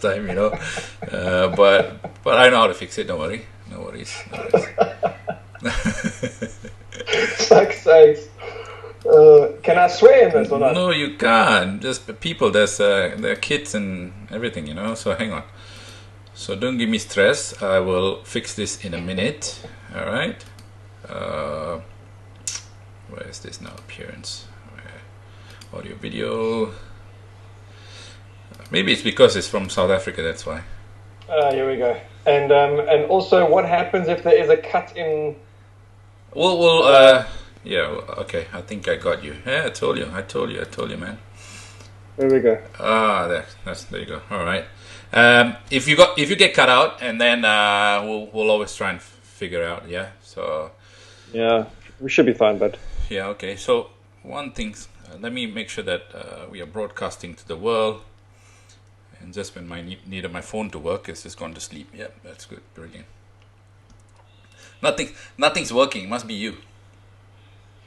time, but I know how to fix it. Don't worry, no worries, no worries. Fuck's sakes. Can I swear in this or not? No, you can't. Just people. There are kids and everything, So hang on. So don't give me stress. I will fix this in a minute. All right. Uh, where is this now? Appearance. Audio, video. Maybe it's because it's from South Africa. That's why. Here we go. And also, what happens if there is a cut in? Yeah. Okay. I think I got you. Yeah, I told you, man. There we go. There you go. All right. If you get cut out, and then we'll always try and figure out. Yeah. So. Yeah, we should be fine, but. Yeah. Okay. So one thing. Let me make sure that we are broadcasting to the world. And just when I needed my phone to work, it's just gone to sleep. Yeah, that's good. Brilliant. Nothing's working. Must be you.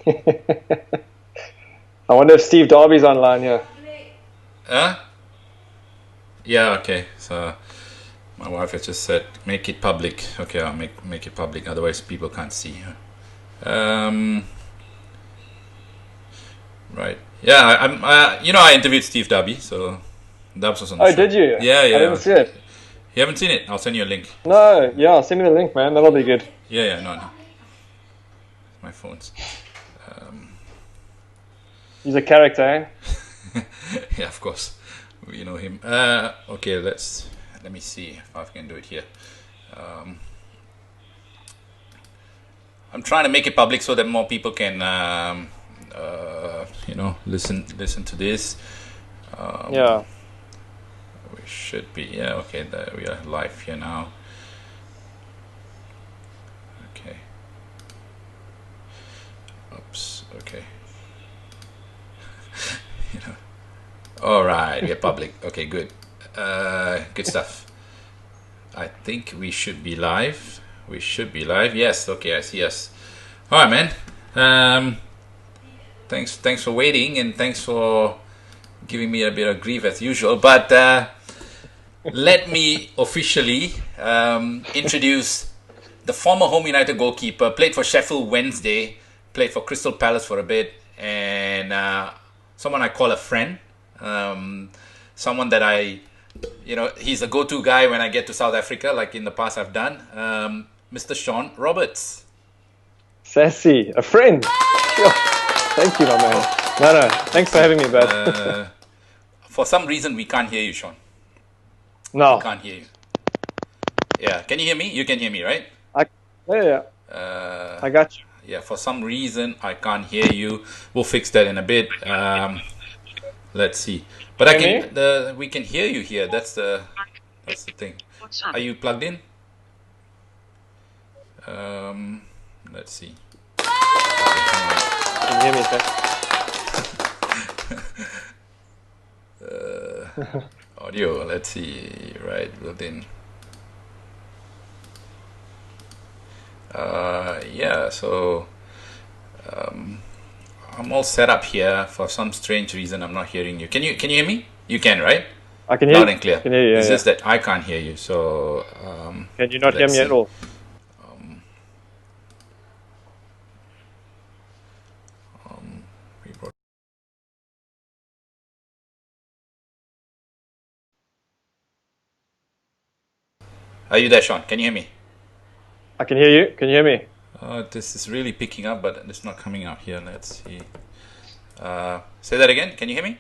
I wonder if Steve Darby's online here. Huh? Yeah, okay. So my wife has just said, make it public. Okay, I'll make it public. Otherwise, people can't see. Right. Yeah, I interviewed Steve Darby, so Dubs was on the show. Did you? Yeah. I didn't see it. You haven't seen it? I'll send you a link. No, yeah, send me the link, man. That'll be good. Yeah, no. My phone's. He's a character, eh? Yeah, of course. You know him. Okay, let me see if I can do it here. I'm trying to make it public so that more people can, listen to this. Yeah. We should be. Yeah. Okay. We are live here now. Okay. Oops. Okay. All right. We are public. Okay. Good. Good stuff. I think we should be live. Yes. Okay. I see us. All right, man. Thanks for waiting, and thanks for giving me a bit of grief as usual. But let me officially introduce the former Home United goalkeeper, played for Sheffield Wednesday, played for Crystal Palace for a bit, and someone I call a friend. Someone that he's a go-to guy when I get to South Africa, like in the past I've done. Mr. Shaun Roberts. Sassy, a friend. Thank you, my man. No, thanks for having me, bud. For some reason, we can't hear you, Shaun. No. We can't hear you. Yeah, can you hear me? You can hear me, right? Yeah. I got you. Yeah, for some reason, I can't hear you. We'll fix that in a bit. Let's see. But we can hear you here. That's the thing. Are you plugged in? Let's see. Can you hear me, sir? Audio, let's see. Right, built in. Yeah, so I'm all set up here. For some strange reason, I'm not hearing you. Can you hear me? You can, right? I can hear loud you. And clear. Can hear you, it's just that I can't hear you. So can you not hear me at all? Are you there, Shaun? Can you hear me? I can hear you. Can you hear me? This is really picking up, but it's not coming out here. Let's see. Say that again. Can you hear me?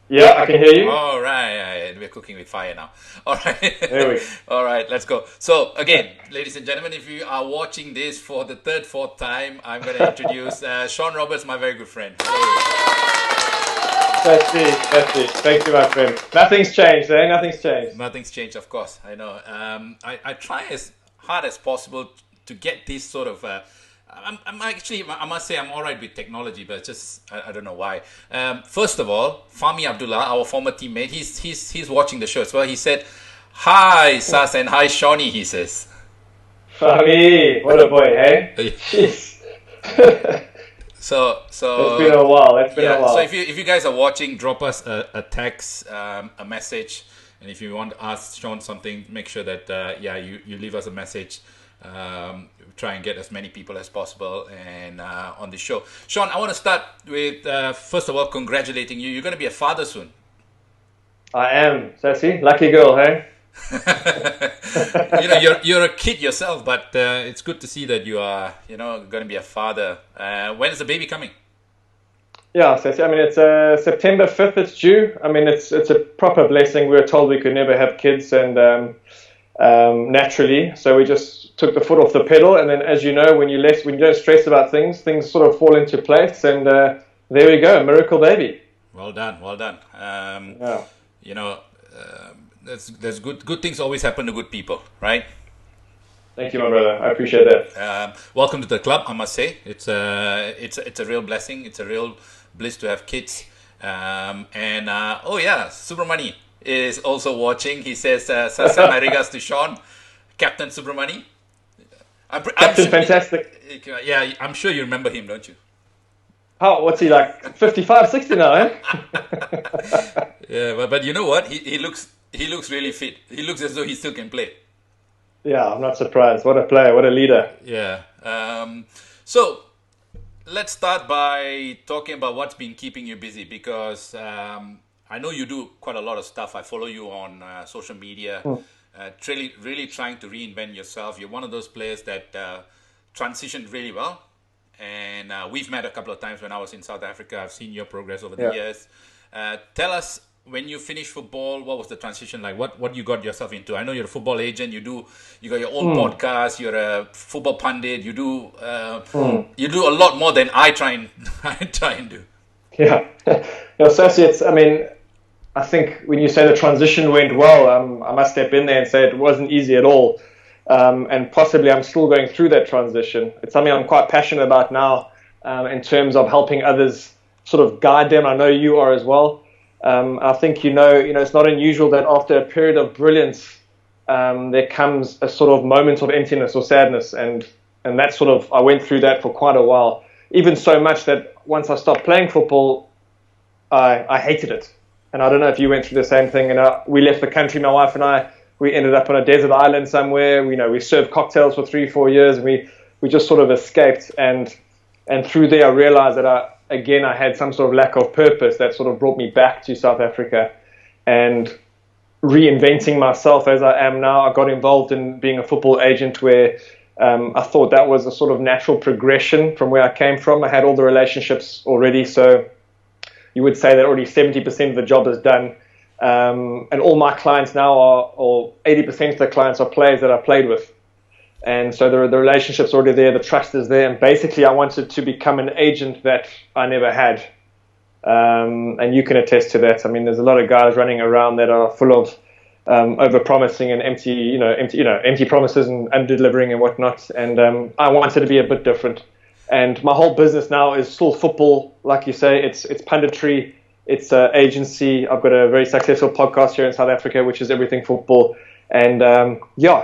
Yeah, I can hear you. All right. We're cooking with fire now. All right. There we go. All right, let's go. So, again, ladies and gentlemen, if you are watching this for the third, fourth time, I'm going to introduce Shaun Roberts, my very good friend. That's it. Thank you, my friend. Nothing's changed, eh? Nothing's changed, of course. I know. I try as hard as possible to get this sort of... I'm actually, I must say, I'm all right with technology, but I don't know why. First of all, Fahmi Abdullah, our former teammate, he's watching the show as well. He said, "Hi, Sas, and hi, Shawnee," he says. Fahmi, what a boy, eh? Jeez. So it's been a while. So if you guys are watching, drop us a text, a message. And if you want to ask Sean something, make sure that you leave us a message. Try and get as many people as possible and on the show. Sean, I want to start with first of all congratulating you. You're going to be a father soon. I am, Sassy. Lucky girl, hey? You're a kid yourself, but it's good to see that you are, going to be a father. When is the baby coming? Yeah, Sassy. I mean, it's September 5th. It's due. I mean, it's a proper blessing. We were told we could never have kids, and naturally, so we just took the foot off the pedal. And then, as you know, when you don't stress about things sort of fall into place. And there we go, miracle baby. Well done. Yeah. There's good things always happen to good people, right? Thank you, my brother. I appreciate that. Welcome to the club, I must say. It's a real blessing. It's a real bliss to have kids. Subramani is also watching. He says, send my regards to Sean, Captain Subramani. Captain Fantastic. Yeah, I'm sure you remember him, don't you? What's he like? 55, 60 now, eh? Yeah, but you know what? He looks really fit. He looks as though he still can play. Yeah, I'm not surprised. What a player, what a leader. Yeah. So let's start by talking about what's been keeping you busy, because I know you do quite a lot of stuff. I follow you on social media, really trying to reinvent yourself. You're one of those players that transitioned really well. And we've met a couple of times when I was in South Africa. I've seen your progress over the years. Tell us, when you finished football, what was the transition like? What you got yourself into? I know you're a football agent. You got your own podcast. You're a football pundit. You do a lot more than I try and do. Yeah, Sassy. I think when you say the transition went well, I must step in there and say it wasn't easy at all. And possibly I'm still going through that transition. It's something I'm quite passionate about now, in terms of helping others sort of guide them. I know you are as well. I think it's not unusual that after a period of brilliance, there comes a sort of moment of emptiness or sadness, and that sort of, I went through that for quite a while. Even so much that once I stopped playing football, I hated it. And I don't know if you went through the same thing. We left the country, my wife and I. We ended up on a desert island somewhere. We served cocktails for 3-4 years. And we just sort of escaped. And through there, I realized that I had some sort of lack of purpose that sort of brought me back to South Africa. And reinventing myself as I am now, I got involved in being a football agent, where I thought that was a sort of natural progression from where I came from. I had all the relationships already. So you would say that already 70% of the job is done. And all my clients now or 80% of the clients are players that I played with. And so the relationship's already there, the trust is there. And basically I wanted to become an agent that I never had. And you can attest to that. I mean, there's a lot of guys running around that are full of over-promising and empty promises and under-delivering and whatnot. And I wanted to be a bit different. And my whole business now is still football. Like you say, it's punditry. It's an agency. I've got a very successful podcast here in South Africa, which is Everything Football. And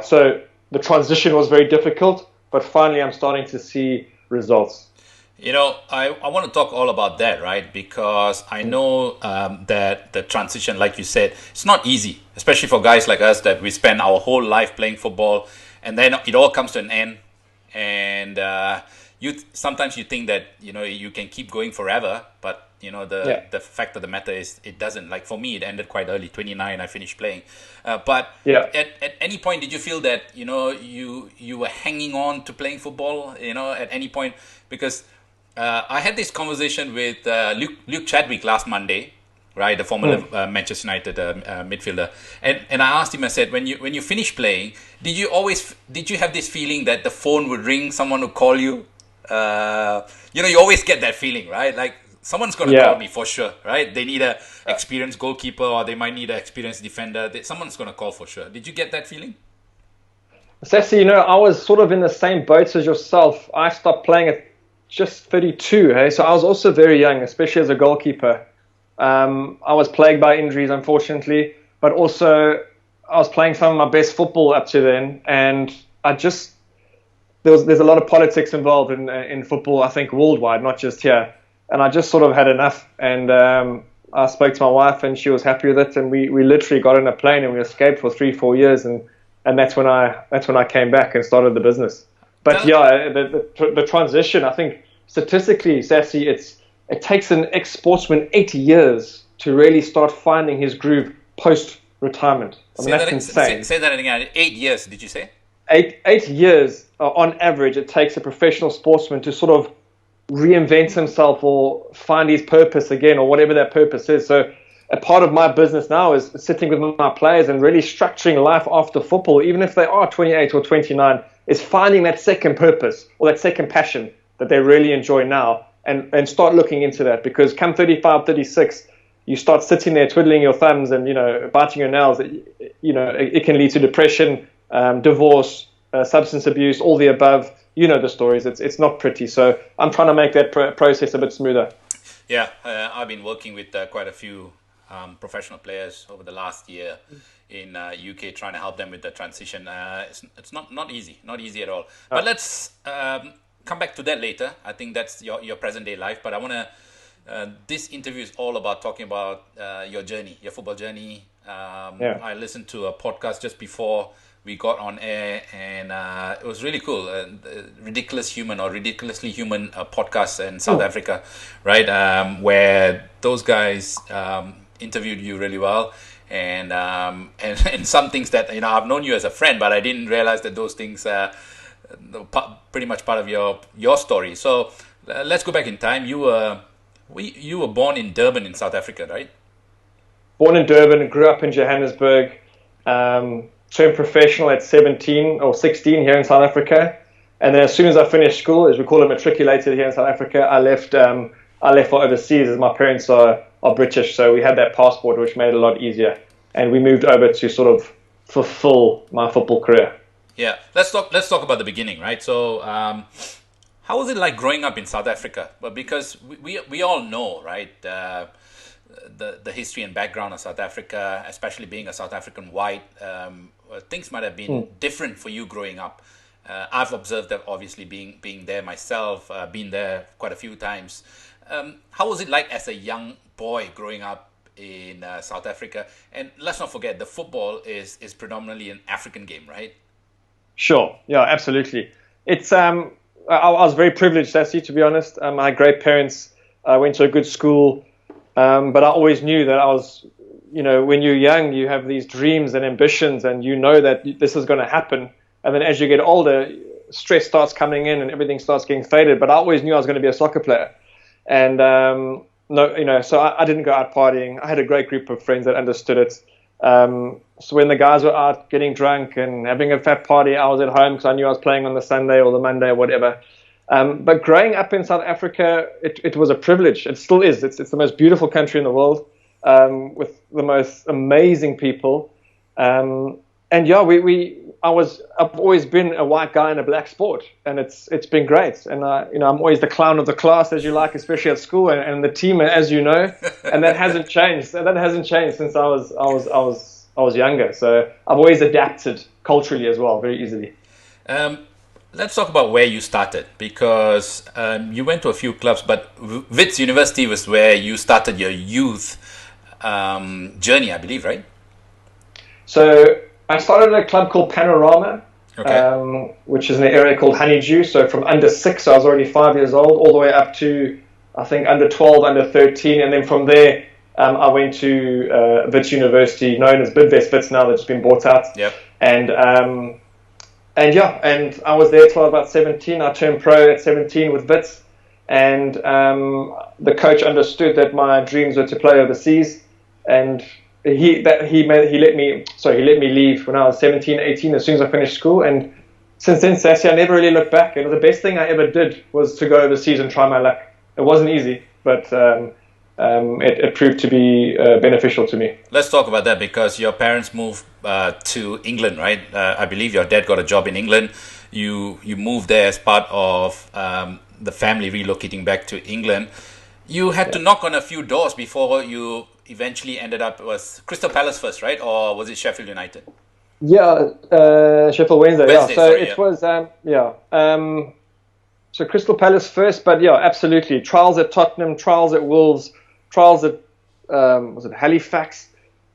so the transition was very difficult, but finally I'm starting to see results. I want to talk all about that, right? Because I know that the transition, like you said, it's not easy, especially for guys like us that we spend our whole life playing football, and then it all comes to an end. And sometimes you think that you can keep going forever, but the fact of the matter is it doesn't. Like for me, it ended quite early, 29. I finished playing, but at any point did you feel that you were hanging on to playing football? At any point, because I had this conversation with Luke Chadwick last Monday, right? The former Manchester United midfielder, and I asked him. I said, when you finished playing, did you have this feeling that the phone would ring, someone would call you? You always get that feeling, right? Like someone's going to call me for sure, right? They need a experienced goalkeeper, or they might need an experienced defender. Someone's going to call for sure. Did you get that feeling? Sassy, I was sort of in the same boats as yourself. I stopped playing at just 32, hey? So I was also very young, especially as a goalkeeper. I was plagued by injuries, unfortunately, but also I was playing some of my best football up to then, and there's a lot of politics involved in football, I think worldwide, not just here. And I just sort of had enough. And I spoke to my wife and she was happy with it, and we literally got on a plane and we escaped for 3-4 years, and that's when I came back and started the business. But yeah, the transition, I think statistically, Sassy, it takes an ex-sportsman 8 years to really start finding his groove post-retirement. I mean, that's insane. Say that again. 8 years, did you say? 8 years on average it takes a professional sportsman to sort of reinvent himself or find his purpose again, or whatever that purpose is. So a part of my business now is sitting with my players and really structuring life after football, even if they are 28 or 29, is finding that second purpose or that second passion that they really enjoy now, and start looking into that, because come 35, 36, you start sitting there twiddling your thumbs and, biting your nails. It can lead to depression, divorce, substance abuse, all the above. You know the stories. It's not pretty. So I'm trying to make that process a bit smoother. Yeah, I've been working with quite a few professional players over the last year in UK, trying to help them with the transition. It's not easy at all. But let's come back to that later. I think that's your present day life. But I want to. This interview is all about talking about your journey, your football journey. I listened to a podcast just before we got on air, and it was really cool. Ridiculously Human podcast in South Africa, right? Where those guys interviewed you really well, and some things that I've known you as a friend, but I didn't realize that those things are pretty much part of your story. So let's go back in time. You were born in Durban in South Africa, right? Born in Durban, grew up in Johannesburg. Turned professional at 17 or 16 here in South Africa, and then as soon as I finished school, as we call it, matriculated here in South Africa, I left for overseas, as my parents are British, so we had that passport, which made it a lot easier, and we moved over to sort of fulfill my football career. Yeah, let's talk about the beginning, right? So how was it like growing up in South Africa? But because we all know, right, the history and background of South Africa, especially being a South African white, things might have been different for you growing up. I've observed that, obviously, being there myself, been there quite a few times. How was it like as a young boy growing up in South Africa? And let's not forget, the football is predominantly an African game, right? Sure. Yeah, absolutely. It's I was very privileged, Sassy, to be honest. I had great parents. I went to a good school. But I always knew that I was, when you're young, you have these dreams and ambitions, and you know that this is going to happen. And then as you get older, stress starts coming in and everything starts getting faded. But I always knew I was going to be a soccer player. And, so I didn't go out partying. I had a great group of friends that understood it. So when the guys were out getting drunk and having a fat party, I was at home because I knew I was playing on the Sunday or the Monday or whatever. But growing up in South Africa, it was a privilege. It still is. It's the most beautiful country in the world, with the most amazing people. And yeah, I've always been a white guy in a black sport, and it's been great. And I'm always the clown of the class, as you like, especially at school, and the team, as you know. And that hasn't changed. That hasn't changed since I was younger. So I've always adapted culturally as well, very easily. Let's talk about where you started, because you went to a few clubs, but Wits University was where you started your youth journey, I believe, right? So I started at a club called Panorama, which is in an area called Honeydew. So from under 6, I was already 5 years old, all the way up to, I think, under 12, under 13. And then from there, I went to Wits University, known as Bidvest Wits now, that's been bought out. Yep. And I was there till about 17. I turned pro at 17 with Wits, and the coach understood that my dreams were to play overseas, and he let me leave when I was 17, 18, as soon as I finished school. And since then, Sassy, I never really looked back. And the best thing I ever did was to go overseas and try my luck. It wasn't easy, but it proved to be beneficial to me. Let's talk about that, because your parents moved to England, right? I believe your dad got a job in England. You moved there as part of the family relocating back to England. You had to knock on a few doors before you eventually ended up with Crystal Palace first, right? Or was it Sheffield United? Yeah, Sheffield Wednesday. So it was, so Crystal Palace first, but yeah, absolutely. Trials at Tottenham, trials at Wolves, trials at was it Halifax?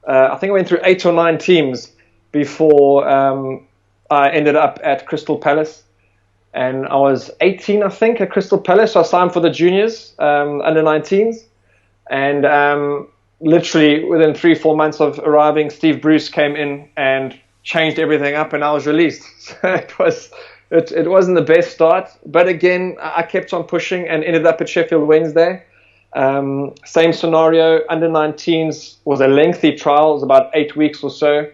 I think I went through 8 or 9 teams before I ended up at Crystal Palace. And I was 18, I think, at Crystal Palace. So I signed for the juniors, under 19s. And literally within 3-4 months of arriving, Steve Bruce came in and changed everything up, and I was released. So it wasn't the best start. But again, I kept on pushing and ended up at Sheffield Wednesday. Same scenario, under 19s was a lengthy trial. It was about 8 weeks or so.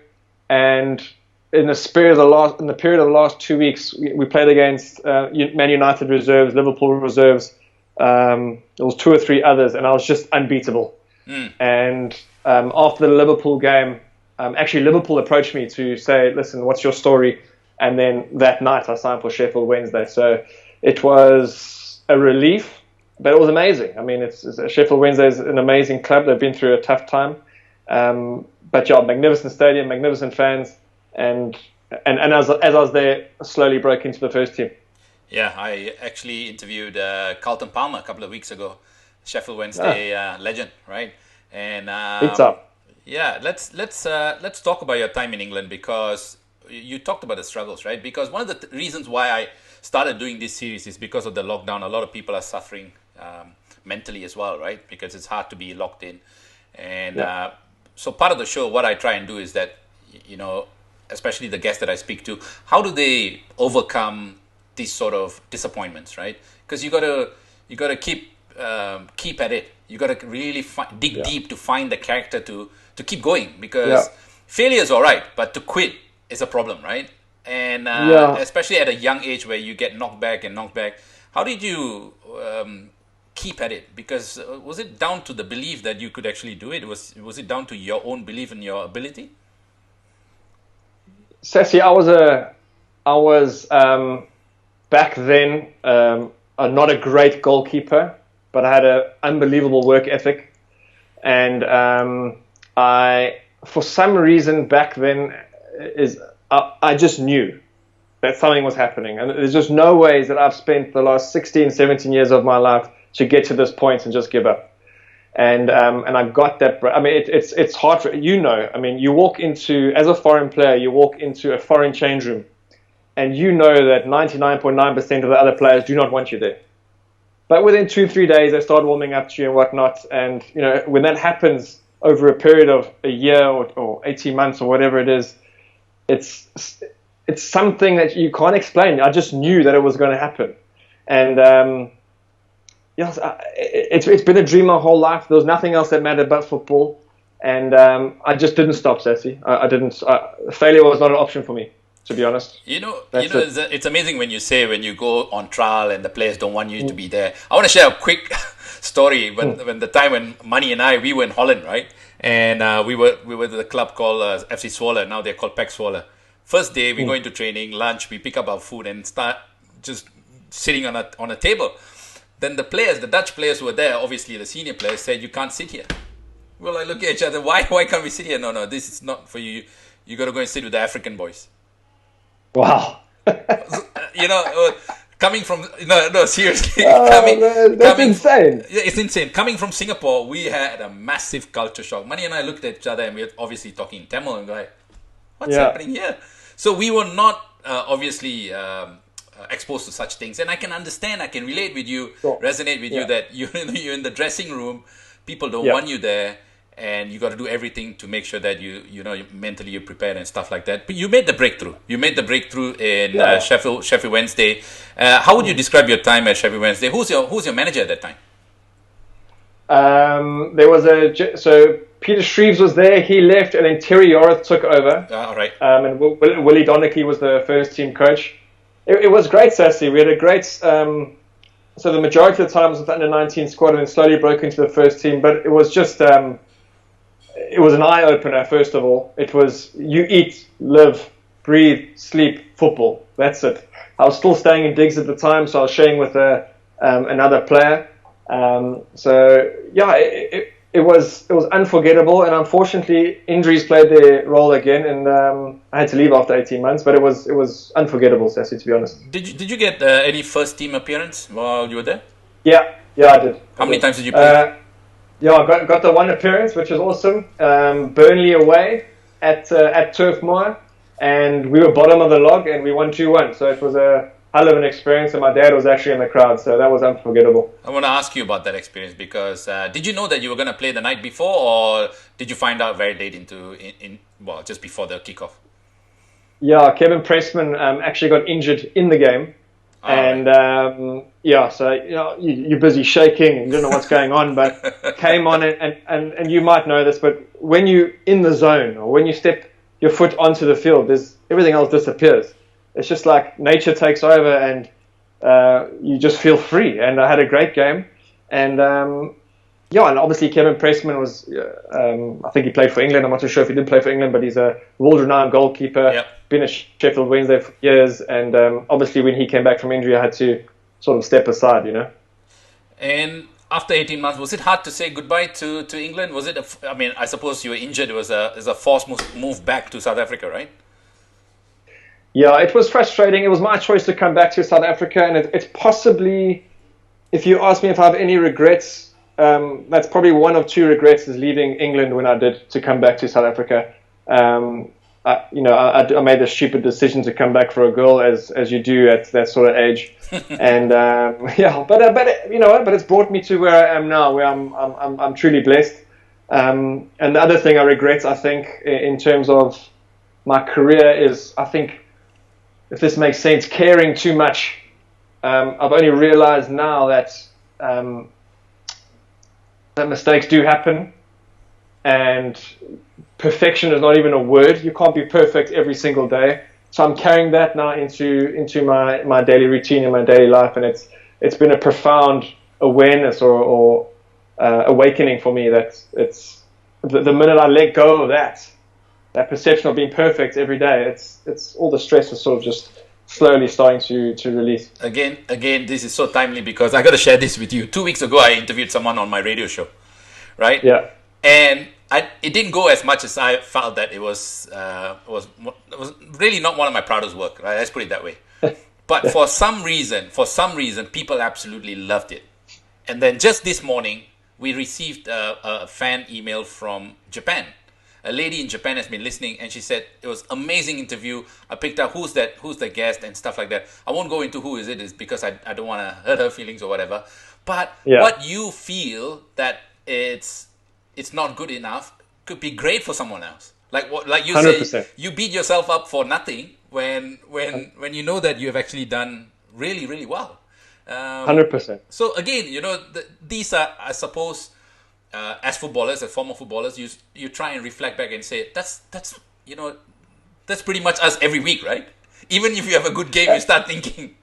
And in the period of the last 2 weeks, we played against Man United reserves, Liverpool reserves. There was 2 or 3 others, and I was just unbeatable. And after the Liverpool game, actually Liverpool approached me to say, "Listen, what's your story?" And then that night, I signed for Sheffield Wednesday. So it was a relief, but it was amazing. I mean, Sheffield Wednesday is an amazing club. They've been through a tough time, but yeah, magnificent stadium, magnificent fans. And as I was there, I slowly broke into the first team. Yeah, I actually interviewed Carlton Palmer a couple of weeks ago, Sheffield Wednesday legend, right? And it's up. Yeah, let's talk about your time in England, because you talked about the struggles, right? Because one of the reasons why I started doing this series is because of the lockdown. A lot of people are suffering mentally as well, right? Because it's hard to be locked in, and so part of the show, what I try and do is that, especially the guests that I speak to, how do they overcome these sort of disappointments, right? Because you gotta keep at it. You gotta really dig deep to find the character to keep going, because failure is all right, but to quit is a problem, right? And especially at a young age where you get knocked back. How did you keep at it? Because was it down to the belief that you could actually do it? Was it down to your own belief in your ability? Sassy, I was back then not a great goalkeeper, but I had an unbelievable work ethic, and for some reason back then I just knew that something was happening, and there's just no ways that I've spent the last 16, 17 years of my life to get to this point and just give up. And I got that. I mean, it's hard for, I mean, you walk into, as a foreign player, you walk into a foreign change room, and you know that 99.9% of the other players do not want you there. But within 2-3 days, they start warming up to you and whatnot. And when that happens over a period of a year or 18 months or whatever it is, it's something that you can't explain. I just knew that it was going to happen, and yes, it's been a dream my whole life. There was nothing else that mattered but football, and I just didn't stop, Sassy. I didn't. Failure was not an option for me, to be honest. It's amazing when you go on trial and the players don't want you to be there. I want to share a quick story when the time when Manny and we were in Holland, right? And we were at the club called FC Zwolle. Now they're called PEC Zwolle. First day we go into training, lunch, we pick up our food and start just sitting on a table. Then the Dutch players who were there, obviously the senior players, said, "You can't sit here." We're like, look at each other. Why can't we sit here? No, this is not for you. You got to go and sit with the African boys. Wow. Coming from seriously, that's insane. Yeah, it's insane. Coming from Singapore, we had a massive culture shock. Manny and I looked at each other, and we were obviously talking Tamil, and like, what's happening here? So we were not obviously exposed to such things, and I can understand, I can relate with you, resonate with you that you're in the dressing room, people don't want you there, and you got to do everything to make sure that you mentally you're prepared and stuff like that. But you made the breakthrough. You made the breakthrough in Sheffield Wednesday. How would you describe your time at Sheffield Wednesday? Who's your manager at that time? There was so Peter Shreves was there. He left, and then Terry Yorath took over. All right. And Willie Donachie was the first team coach. It was great, Sassy. We had a great. So the majority of the time was with the under-19 squad, and then slowly broke into the first team. But it was just. It was an eye-opener, first of all. It was, you eat, live, breathe, sleep, football. That's it. I was still staying in digs at the time, so I was sharing with another player. It was unforgettable, and unfortunately, injuries played their role again, and I had to leave after 18 months, but it was unforgettable, Sassy, to be honest. Did you get any first-team appearance while you were there? Yeah, I did. How many times did you play? Yeah, I got the one appearance, which was awesome. Burnley away at Turf Moor, and we were bottom of the log, and we won 2-1. So it was a hell of an experience, and my dad was actually in the crowd, so that was unforgettable. I want to ask you about that experience because did you know that you were going to play the night before, or did you find out very late well, just before the kickoff? Yeah, Kevin Pressman actually got injured in the game, and yeah, so you're busy shaking and you don't know what's going on, but came on and you might know this, but when you in the zone or when you step your foot onto the field, there's everything else disappears. It's just like nature takes over and you just feel free. And I had a great game, and yeah, and obviously Kevin Pressman was, I think he played for England. I'm not too sure if he did play for England, but he's a world-renowned goalkeeper. Yep. Been at Sheffield Wednesday for years, and obviously when he came back from injury, I had to sort of step aside, And after 18 months, was it hard to say goodbye to England? Was it? I mean, I suppose you were injured. It was a forced move back to South Africa, right? Yeah, it was frustrating. It was my choice to come back to South Africa, and it's possibly, if you ask me if I have any regrets, that's probably one of two regrets is leaving England when I did to come back to South Africa. I made the stupid decision to come back for a girl, as you do at that sort of age, and yeah, but it's brought me to where I am now, where I'm truly blessed. And the other thing I regret, I think, in terms of my career is, I think, if this makes sense, caring too much. I've only realized now that mistakes do happen, and perfection is not even a word. You can't be perfect every single day. So I'm carrying that now into my daily routine and my daily life, and it's been a profound awareness or awakening for me that it's the minute I let go of that perception of being perfect every day, it's all the stress is sort of just slowly starting to release. Again, this is so timely because I got to share this with you. 2 weeks ago, I interviewed someone on my radio show, right? Yeah. And it didn't go as much as I felt that it was really not one of my proudest work, right? Let's put it that way. But for some reason, people absolutely loved it. And then just this morning, we received a fan email from Japan. A lady in Japan has been listening, and she said it was amazing interview. I picked up who's the guest and stuff like that. I won't go into who is because I don't want to hurt her feelings or whatever. But what you feel that it's not good enough could be great for someone else. Like you 100%. Say, you beat yourself up for nothing when you know that you have actually done really, really well. 100%. So again, these are, I suppose, as footballers, as former footballers, you try and reflect back and say that's pretty much us every week, right? Even if you have a good game, you start thinking.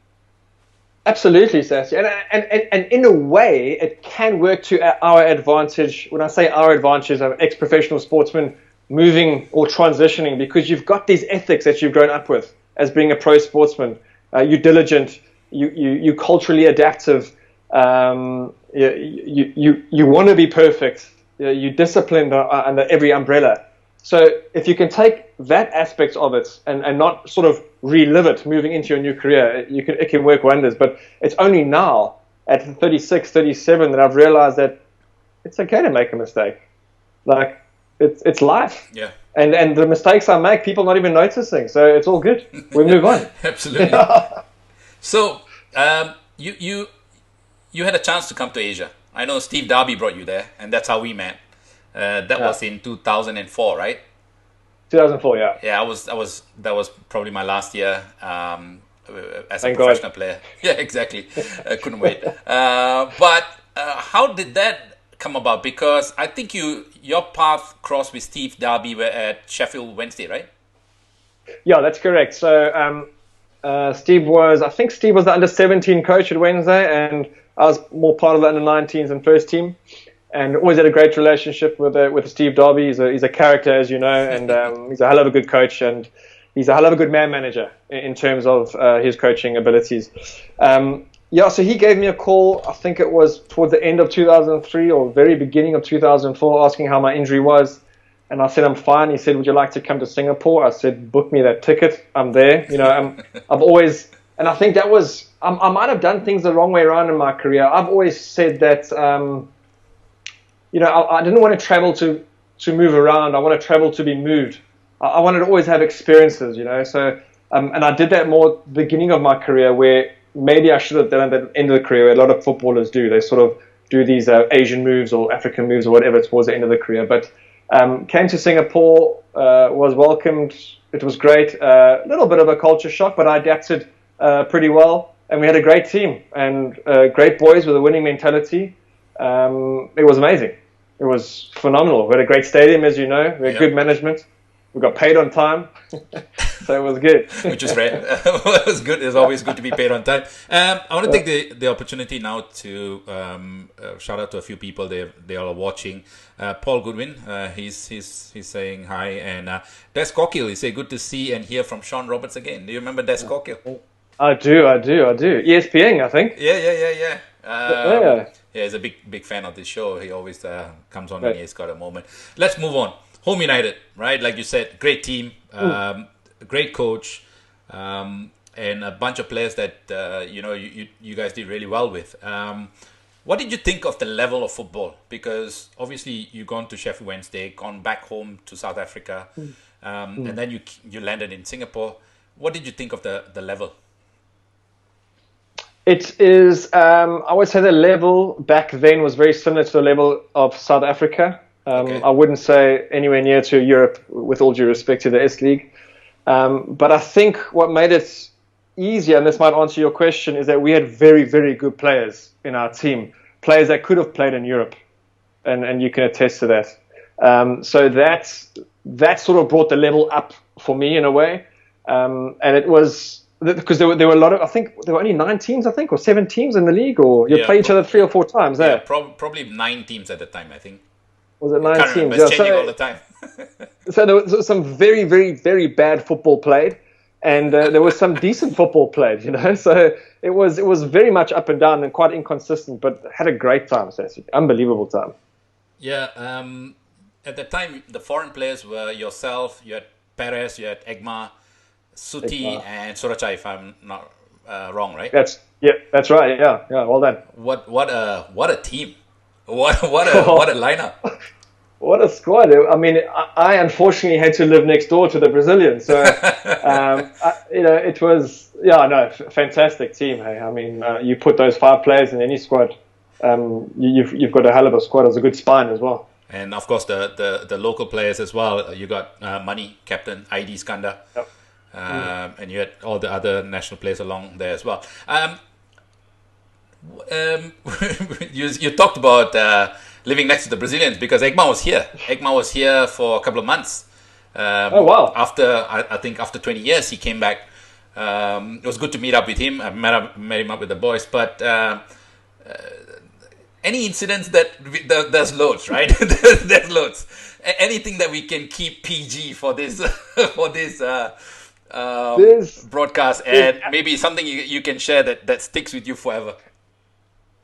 Absolutely, Sassy. And in a way, it can work to our advantage. When I say our advantage, I'm ex-professional sportsman moving or transitioning, because you've got these ethics that you've grown up with as being a pro sportsman. You're diligent, you're culturally adaptive, you want to be perfect, you're disciplined under every umbrella. So if you can take that aspect of it and not sort of relive it moving into your new career, it can work wonders. But it's only now at 36, 37 that I've realized that it's okay to make a mistake. Like, it's life. Yeah. And the mistakes I make, people not even noticing. So it's all good. We move on. Absolutely. So you had a chance to come to Asia. I know Steve Darby brought you there, and that's how we met. That was in 2004, right? 2004, yeah. Yeah, that was probably my last year as Thank a professional player. Yeah, exactly. I couldn't wait. But how did that come about? Because I think your path crossed with Steve Darby at Sheffield Wednesday, right? Yeah, that's correct. So Steve was the under-17 coach at Wednesday, and I was more part of the under-19s and first team. And always had a great relationship with Steve Darby. He's a character, as you know, and he's a hell of a good coach, and he's a hell of a good man manager in terms of his coaching abilities. So he gave me a call, I think it was towards the end of 2003 or very beginning of 2004, asking how my injury was. And I said, I'm fine. He said, would you like to come to Singapore? I said, book me that ticket. I'm there. I've always, and I think that was, I might have done things the wrong way around in my career. I've always said that, I didn't want to travel to move around. I want to travel to be moved. I wanted to always have experiences, So, and I did that more beginning of my career, where maybe I should have done it at the end of the career. Where a lot of footballers do. They sort of do these Asian moves or African moves or whatever towards the end of the career. But came to Singapore, was welcomed. It was great. A little bit of a culture shock, but I adapted pretty well. And we had a great team and great boys with a winning mentality. It was amazing. It was phenomenal. We had a great stadium, as you know. We had good management. We got paid on time, so it was good. Which is rare. It was good. It's always good to be paid on time. I want to take the opportunity now to shout out to a few people. They are watching. Paul Goodwin, he's saying hi, and Des Cockhill. He say good to see and hear from Sean Roberts again. Do you remember Des Cockhill? I do. ESPN, I think. Yeah. Yeah, he's a big fan of this show. He always comes on when he's got a moment. Let's move on. Home United, right? Like you said, great team, great coach, and a bunch of players that you guys did really well with. What did you think of the level of football? Because obviously you've gone to Sheffield Wednesday, gone back home to South Africa, and then you landed in Singapore. What did you think of the level? It is, I would say the level back then was very similar to the level of South Africa. I wouldn't say anywhere near to Europe, with all due respect to the S League. But I think what made it easier, and this might answer your question, is that we had very, very good players in our team. Players that could have played in Europe. And you can attest to that. So that sort of brought the level up for me in a way. And it was... Because there were a lot of, I think there were only 9 teams, or 7 teams in the league, or you play each other 3 or 4 times. Yeah, probably 9 teams at the time, I think. Was it 9 teams? Remember. It's changing all the time. So there was some very, very, very bad football played, and there was some decent football played. So it was very much up and down and quite inconsistent, but had a great time. So it's an unbelievable time. Yeah. At the time, the foreign players were yourself. You had Perez. You had Egma. Suti and Sorachai, if I'm not wrong, right? That's right. Yeah. Well done. What a team! What a lineup! What a squad! I mean, I unfortunately had to live next door to the Brazilians, so it was fantastic team. Hey, I mean, you put those 5 players in any squad, you've got a hell of a squad. It was a good spine as well. And of course, the local players as well. You got Mani, captain, ID Skanda. Yep. And you had all the other national players along there as well. You talked about living next to the Brazilians because Egma was here. Egma was here for a couple of months. Oh wow! I think after 20 years he came back. It was good to meet up with him. I met him up with the boys. But any incidents there's loads, right? There's loads. Anything that we can keep PG for this broadcast, and maybe something you can share that sticks with you forever.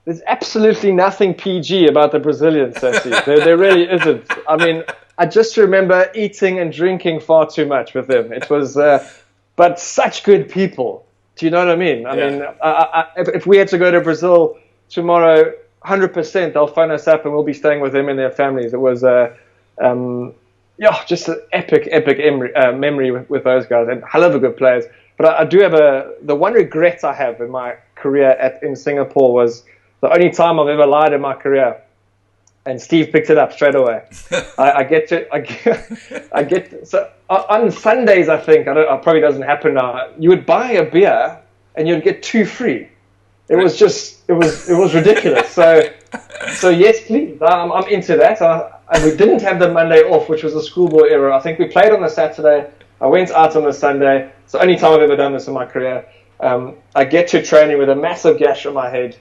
There's absolutely nothing PG about the Brazilians, Sassy. There really isn't. I mean, I just remember eating and drinking far too much with them. It was, but such good people. Do you know what I mean? I mean, if we had to go to Brazil tomorrow, 100% they'll phone us up and we'll be staying with them and their families. It was just an epic memory with those guys, and hell of a good players. But I do have the one regret I have in my career in Singapore was the only time I've ever lied in my career, and Steve picked it up straight away. So on Sundays, I think it probably doesn't happen now. You would buy a beer and you'd get 2 free. It was ridiculous. So yes, please, I'm into that. And we didn't have the Monday off, which was a schoolboy era. I think we played on the Saturday. I went out on the Sunday. It's the only time I've ever done this in my career. I get to training with a massive gash on my head.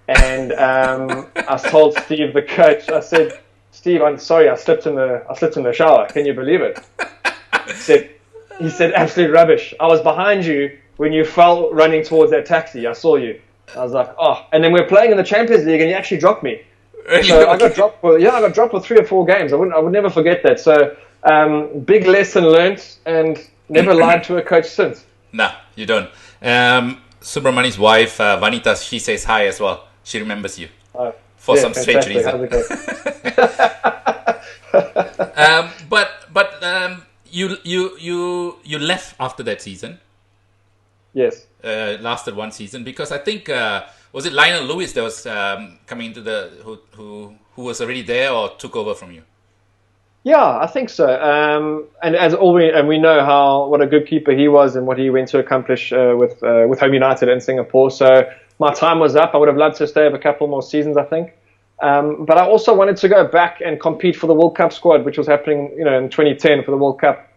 And I told Steve, the coach, I said, Steve, I'm sorry, I slipped in the shower. Can you believe it? He said, absolute rubbish. I was behind you when you fell running towards that taxi. I saw you. I was like, oh. And then we're playing in the Champions League and you actually dropped me. Really? So I got dropped for 3 or 4 games. I would never forget that. So big lesson learned, and never lied to a coach since. Nah, you don't. Subramani's wife, Vanita, she says hi as well. She remembers you for some strange fantastic. reason. How's it going? But you left after that season. Yes. Lasted one season because I think was it Lionel Lewis that was coming into who was already there or took over from you? Yeah, I think so. And as we know what a good keeper he was and what he went to accomplish with Home United in Singapore. So my time was up. I would have loved to stay a couple more seasons, I think. But I also wanted to go back and compete for the World Cup squad, which was happening, in 2010 for the World Cup.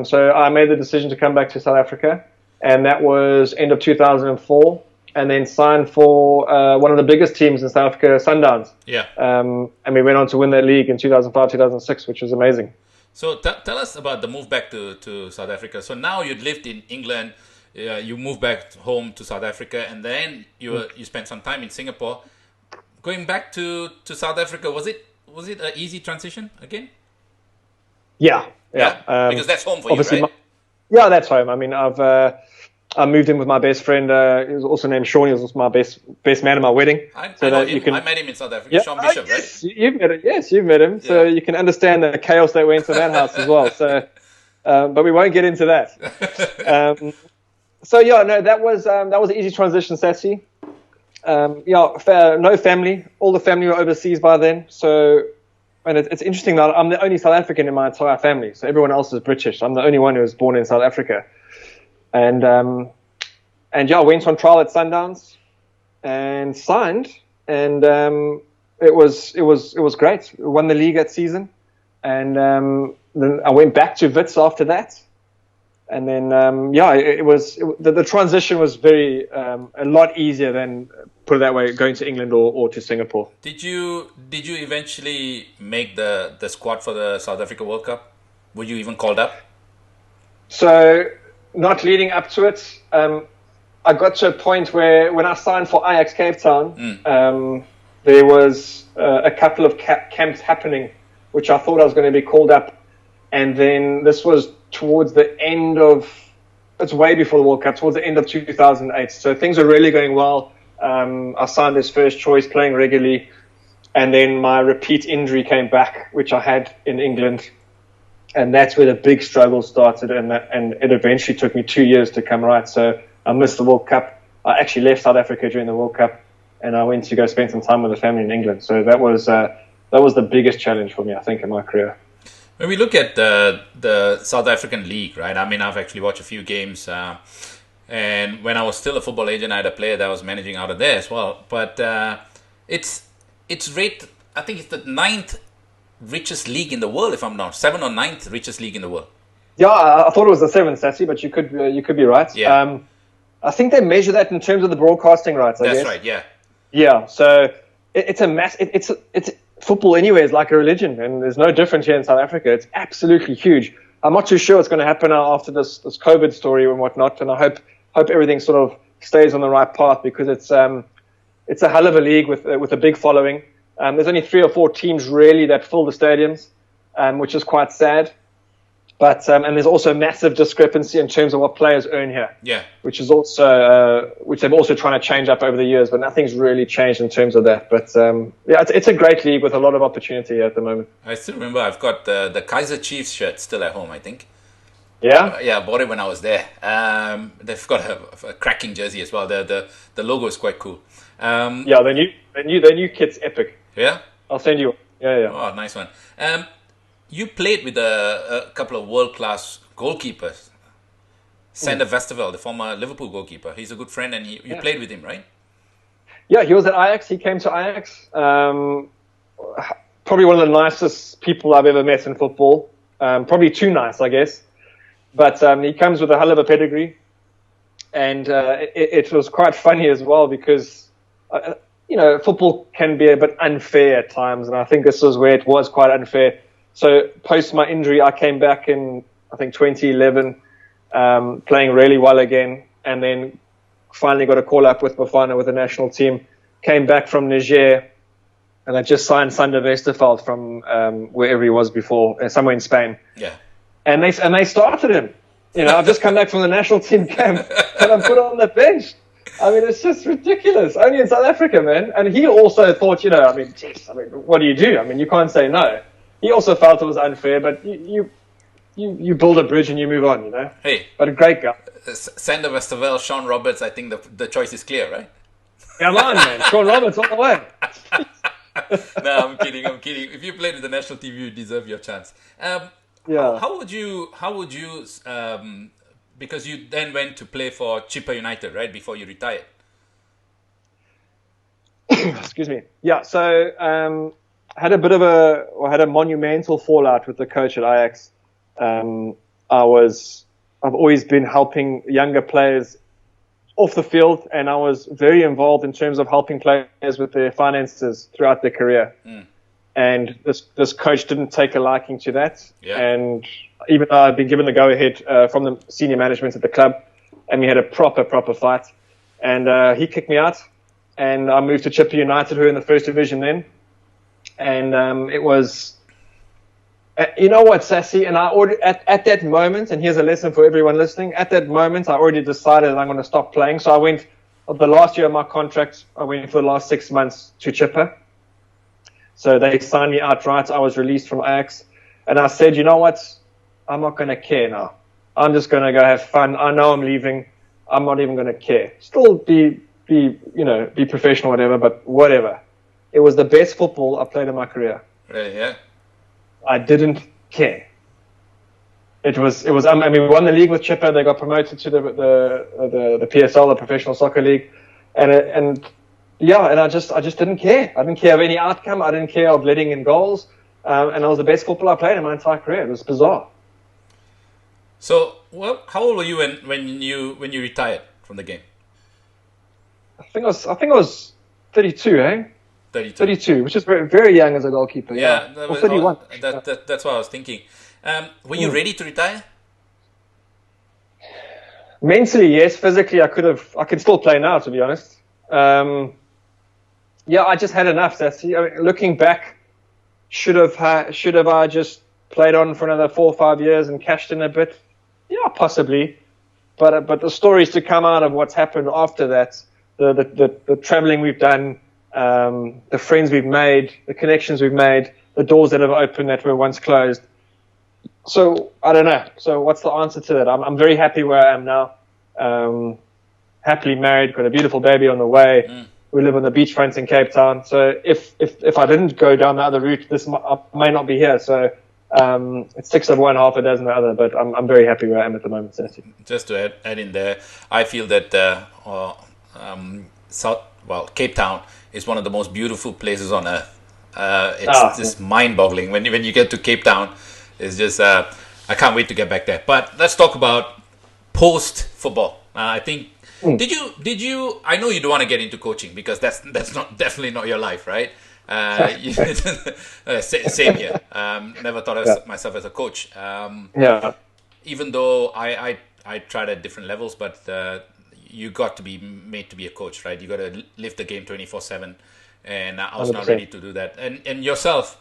So I made the decision to come back to South Africa, and that was end of 2004. And then signed for one of the biggest teams in South Africa, Sundowns. Yeah. And we went on to win that league in 2005, 2006, which was amazing. So tell us about the move back to South Africa. So now you'd lived in England, you moved back home to South Africa, and then you spent some time in Singapore. Going back to South Africa, was it an easy transition again? Yeah. Because that's home for you, right? Yeah, that's home. I mean, I moved in with my best friend. He was also named Sean. He was also my best man at my wedding. I met him in South Africa. Yeah, Sean Bishop, yes, right? You've met him. Yes, you've met him. So you can understand the chaos that went to that house as well. So, but we won't get into that. That was an easy transition, Sassy. No family. All the family were overseas by then. So, and it's interesting that I'm the only South African in my entire family. So everyone else is British. I'm the only one who was born in South Africa. And I went on trial at Sundowns and signed, and it was great. We won the league that season, and then I went back to Wits after that, and then the transition was very a lot easier than, put it that way, going to England or to Singapore. Did you eventually make the squad for the South Africa World Cup? Were you even called up? So. Not leading up to it, I got to a point where when I signed for Ajax Cape Town, there was a couple of camps happening, which I thought I was going to be called up. And then this was towards the end it's way before the World Cup, towards the end of 2008. So things were really going well. I signed as first choice, playing regularly. And then my repeat injury came back, which I had in England. And that's where the big struggle started, and it eventually took me 2 years to come right. So I missed the World Cup. I actually left South Africa during the World Cup, and I went to go spend some time with the family in England. So that was the biggest challenge for me, I think, in my career. When we look at the South African League, right? I mean, I've actually watched a few games, and when I was still a football agent, I had a player that I was managing out of there as well. But it's rated, I think it's the 9th richest league in the world, if I'm not 7th or 9th richest league in the world. Yeah, I thought it was the 7th, Sassy, but you could be right. Yeah. I think they measure that in terms of the broadcasting rights. I guess. That's right. Yeah. Yeah. So it's a mass. It's football anyway is like a religion, and there's no difference here in South Africa. It's absolutely huge. I'm not too sure what's going to happen now after this COVID story and whatnot, and I hope everything sort of stays on the right path, because it's a hell of a league with a big following. There's only 3 or 4 teams really that fill the stadiums, which is quite sad. But and there's also a massive discrepancy in terms of what players earn here. Yeah. Which is also which they've also trying to change up over the years, but nothing's really changed in terms of that. But it's a great league with a lot of opportunity at the moment. I still remember I've got the Kaiser Chiefs shirt still at home, I think. Yeah. Yeah, I bought it when I was there. They've got a cracking jersey as well. The logo is quite cool. The new kit's epic. Yeah? I'll send you one. Yeah. Oh, nice one. You played with a couple of world-class goalkeepers. Sander Westerveld, the former Liverpool goalkeeper. He's a good friend, and you played with him, right? Yeah, he was at Ajax. He came to Ajax. Probably one of the nicest people I've ever met in football. Probably too nice, I guess. But he comes with a hell of a pedigree. And it was quite funny as well, because football can be a bit unfair at times, and I think this was where it was quite unfair. So post my injury, I came back in, I think, 2011, playing really well again, and then finally got a call up with Bafana with the national team. Came back from Niger, and I just signed Sander Westerveld from wherever he was before, somewhere in Spain. Yeah. And they started him. I've just come back from the national team camp, and I'm put on the bench. I mean, it's just ridiculous. Only in South Africa, man. And he also thought, geez, what do you do? I mean, you can't say no. He also felt it was unfair, but you build a bridge and you move on, Hey. But a great guy. Sander Westerveld, Sean Roberts, I think the choice is clear, right? Come on, man. Sean Roberts all the way. No, I'm kidding. If you played with the national team, you deserve your chance. Yeah. How would you, because you then went to play for Chippa United, right, before you retired? Excuse me. Yeah, so had a monumental fallout with the coach at Ajax. I've always been helping younger players off the field, and I was very involved in terms of helping players with their finances throughout their career. And this coach didn't take a liking to that. Yeah. And even though I'd been given the go-ahead from the senior management at the club, and we had a proper fight, and he kicked me out, and I moved to Chippa United, who were in the first division then. And it was, you know what, Sassy, and I already, at that moment, and here's a lesson for everyone listening, at that moment I already decided that I'm going to stop playing. So I went, the last year of my contract, I went for the last 6 months to Chippa. So they signed me outright. I was released from Ajax. And I said, you know what, I'm not going to care now. I'm just going to go have fun. I know I'm leaving. I'm not even going to care. Still be professional, whatever, but whatever. It was the best football I played in my career. Really, yeah. I didn't care. It was. We won the league with Chippa. They got promoted to the PSL, the Professional Soccer League, and I just didn't care. I didn't care of any outcome. I didn't care of letting in goals, and it was the best football I played in my entire career. It was bizarre. So, how old were you when you retired from the game? I think I was 32, eh? 32, which is very, very young as a goalkeeper. Yeah, or 31. That's what I was thinking. Were you ready to retire? Mentally, yes. Physically, I could still play now, to be honest. I just had enough. Looking back, should have I just played on for another 4 or 5 years and cashed in a bit? Yeah, possibly. But the stories to come out of what's happened after that, the traveling we've done, the friends we've made, the connections we've made, the doors that have opened that were once closed. So I don't know. So what's the answer to that? I'm very happy where I am now. Happily married, got a beautiful baby on the way. We live on the beachfront in Cape Town. So if I didn't go down the other route, I may not be here. So it's 6 of one, half a dozen of the other. But I'm very happy where I am at the moment. Just to add in there, I feel that Cape Town is one of the most beautiful places on earth. It's just mind-boggling when you get to Cape Town. It's just I can't wait to get back there. But let's talk about post-football. I think did you? I know you don't want to get into coaching because that's definitely not your life, right? Same here. Never thought of myself as a coach. Even though I tried at different levels, but you got to be made to be a coach, right? You got to live the game 24/7, and I was 100%. Not ready to do that. And yourself,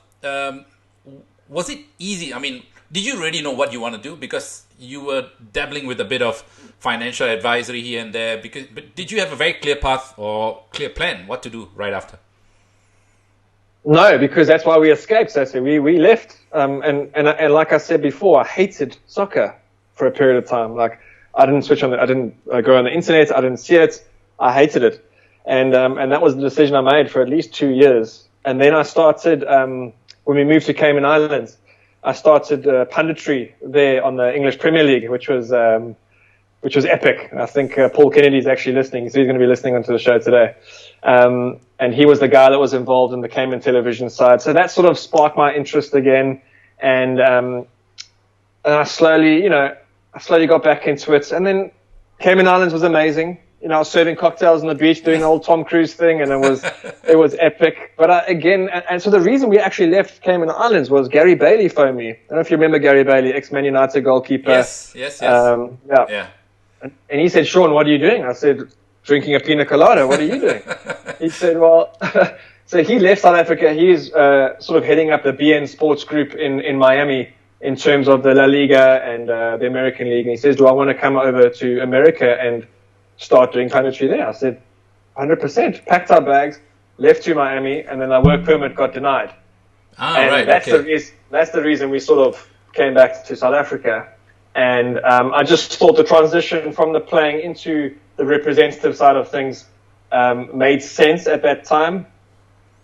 was it easy? I mean, did you really know what you want to do? Because you were dabbling with a bit of financial advisory here and there. But did you have a very clear path or clear plan what to do right after? No, because that's why we escaped. So we left. And like I said before, I hated soccer for a period of time. Like I didn't switch on. I didn't go on the internet. I didn't see it. I hated it. And that was the decision I made for at least 2 years. And then I started, when we moved to Cayman Islands, I started punditry there on the English Premier League, which was epic. I think Paul Kennedy's actually listening, so he's going to be listening onto the show today. And he was the guy that was involved in the Cayman television side. So that sort of sparked my interest again. And I slowly got back into it. And then Cayman Islands was amazing. I was serving cocktails on the beach, doing the old Tom Cruise thing, and it was epic. But so the reason we actually left Cayman Islands was Gary Bailey phoned me. I don't know if you remember Gary Bailey, ex-Man United goalkeeper. Yes. Yeah. And he said, Sean, what are you doing? I said, drinking a pina colada. What are you doing? He said, well, so he left South Africa. He's sort of heading up the BN Sports Group in Miami in terms of the La Liga and the American League. And he says, do I want to come over to America and start doing punditry there? I said, 100%. Packed our bags, left to Miami, and then our work permit got denied. And right. That's Okay. that's the reason we sort of came back to South Africa. And I just thought the transition from the playing into the representative side of things made sense at that time.